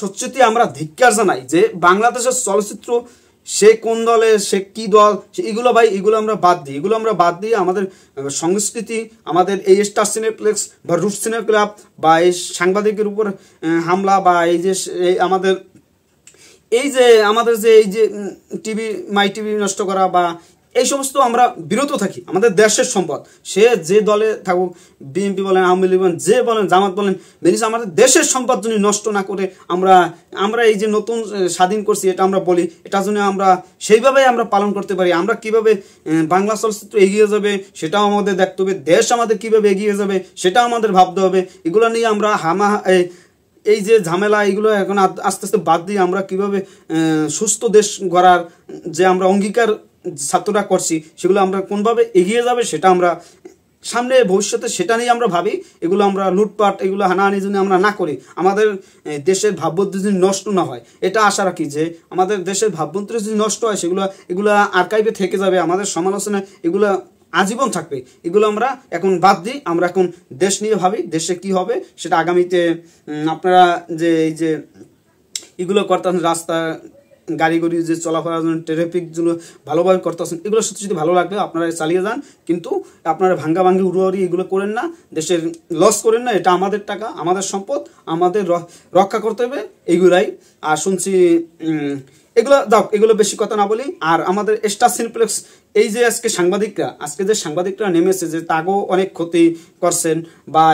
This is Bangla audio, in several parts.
সত্যি আমরা ধিক্কার জানাই যে বাংলাদেশের চলচ্চিত্র সে কোন দলে, সে কি দল, এগুলো ভাই এগুলো আমরা বাদ দিই। এগুলো আমরা বাদ দিয়ে আমাদের সংস্কৃতি, আমাদের এই স্টার সিনেপ্লেক্স বা রুট সিনে ক্লাব বা এই সাংবাদিকের উপর হামলা বা এই যে আমাদের এই যে টিভি মাই টিভি নষ্ট করা বা এই সমস্ত আমরা বিরত থাকি। আমাদের দেশের সম্পদ, সে যে দলে থাকুক, বিএনপি বলেন, আওয়ামী লীগ বলেন, যে বলেন, জামাত বলেন, বেরিস আমাদের দেশের সম্পদ যদি নষ্ট না করে আমরা এই যে নতুন স্বাধীন করছি এটা আমরা বলি, এটার জন্য আমরা সেইভাবেই আমরা পালন করতে পারি। আমরা কিভাবে বাংলা চলচ্চিত্র এগিয়ে যাবে সেটাও আমাদের দেখতে হবে, দেশ আমাদের কিভাবে এগিয়ে যাবে সেটাও আমাদের ভাবতে হবে। এগুলো নিয়ে আমরা এই যে ঝামেলা এগুলো এখন আস্তে আস্তে বাদ দিয়ে আমরা কিভাবে সুস্থ দেশ গড়ার যে আমরা অঙ্গীকার ছাত্ররা করছি সেগুলো আমরা কোনভাবে এগিয়ে যাবে সেটা আমরা সামনে ভবিষ্যতে সেটা নিয়ে আমরা ভাবি। এগুলো আমরা লুটপাট, এগুলো হানাহানি যদি আমরা না করি, আমাদের দেশের ভাবমূর্তি যদি নষ্ট না হয়, এটা আশা রাখি যে আমাদের দেশের ভাবমূর্তি যদি নষ্ট হয় এগুলো আর্কাইভে থেকে যাবে, আমাদের সমালোচনা এগুলো আজীবন থাকবে। এগুলো আমরা এখন বাদ দিই, আমরা এখন দেশ নিয়ে ভাবি, দেশে কি হবে সেটা আগামীতে। আপনারা যে এই যে এগুলো করতেন, রাস্তা গাড়ি যে চলাফেরার জন্য ট্রাফিকগুলো ভালোভাবে করতেছেন, এগুলো সত্যি সত্যি ভালো লাগবে, আপনারা চালিয়ে যান। কিন্তু আপনারা ভাঙ্গাভাঙ্গি উড়ুয়ারি এগুলো করেন না, দেশের লস করেন না। এটা আমাদের টাকা, আমাদের সম্পদ, আমাদের রক্ষা করতে হবে। এইগুলাই আর শুনছি এগুলো দাও, এগুলো বেশি কথা না বলি। আর আমাদের স্টার সিনেপ্লেক্স এই যে আজকে যে সাংবাদিকরা নেমেছে, যে তাগো অনেক ক্ষতি করছেন বা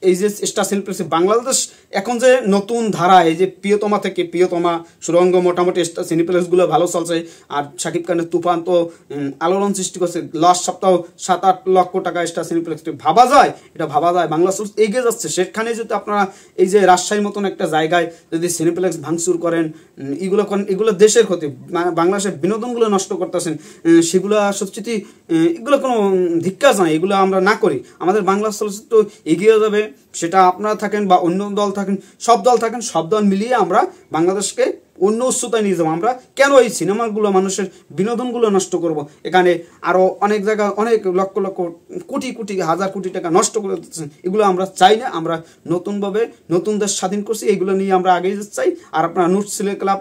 এই যে স্টার সিনেপ্লেক্স বাংলাদেশ এখন যে নতুন ধারা, এই যে প্রিয়তমা সুরঙ্গ, মোটামুটি স্টার সিনেপ্লেক্সগুলো ভালো চলছে। আর শাকিব খানের তুফান তো আলোড়ন সৃষ্টি করছে। লাস্ট সপ্তাহ 7-8 লক্ষ টাকা স্টার সিনেপ্লেক্স, ভাবা যায়? বাংলা এগিয়ে যাচ্ছে। সেখানে যদি আপনারা এই যে রাজশাহীর মতন একটা জায়গায় যদি সিনেপ্লেক্স ভাঙচুর করেন, এগুলো দেশের ক্ষতি, বাংলাদেশের বিনোদনগুলো নষ্ট করতেছেন, সেগুলো সত্যি এগুলো কোনো ধিক্কার জানাই। এগুলো আমরা না করি, আমাদের বাংলা চলচ্চিত্র এগিয়ে যাবে। সেটা আপনারা থাকেন বা অন্য দল থাকেন, সব দল মিলিয়ে আমরা বাংলাদেশকে অন্য উচ্চতায় নিয়ে যাবো। আমরা কেন এই সিনেমাগুলো, মানুষের বিনোদনগুলো নষ্ট করব? এখানে আরও অনেক জায়গা অনেক লক্ষ লক্ষ কোটি হাজার কোটি টাকা নষ্ট করে দিচ্ছেন। এগুলো আমরা চাই না। আমরা নতুনভাবে নতুন দেশ স্বাধীন করছি, এইগুলো নিয়ে আমরা আগেই যেতে চাই। আর আপনারা নুট সিলে ক্লাব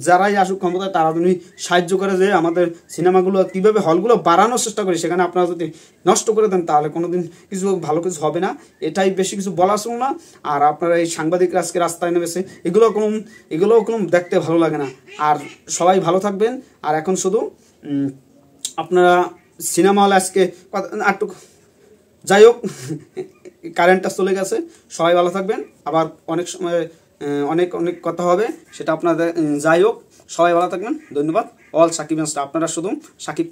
যারাই আসুক ক্ষমতায়, তারা যদি সাহায্য করে যে আমাদের সিনেমাগুলো কীভাবে হলগুলো বাড়ানোর চেষ্টা করি, সেখানে আপনারা যদি নষ্ট করে দেন তাহলে কোনোদিন ভালো কিছু হবে না। এটাই বেশি কিছু বলার ছিল না। আর আপনারা এই সাংবাদিকরা আজকে রাস্তায় নেমেছে, এগুলো কোনো দেখতে ভালো লাগে না। আর সবাই ভালো থাকবেন। আর এখন শুধু আপনারা সিনেমা হলে আজকে একটু যাই হোক, কারেন্টটা চলে গেছে, সবাই ভালো থাকবেন। আবার অনেক সময় অনেক কথা হবে, সেটা আপনাদের যাই হোক, সবাই ভালো থাকবেন। ধন্যবাদ। অল সাকিব ফ্যান্স, আপনারা শুধু সাকিব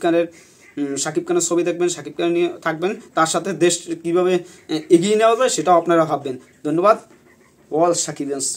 খানের ছবি দেখবেন, সাকিব খান নিয়ে থাকবেন, তার সাথে দেশ কীভাবে এগিয়ে নেওয়া যায় সেটাও আপনারা ভাববেন। ধন্যবাদ। All Shakib fans.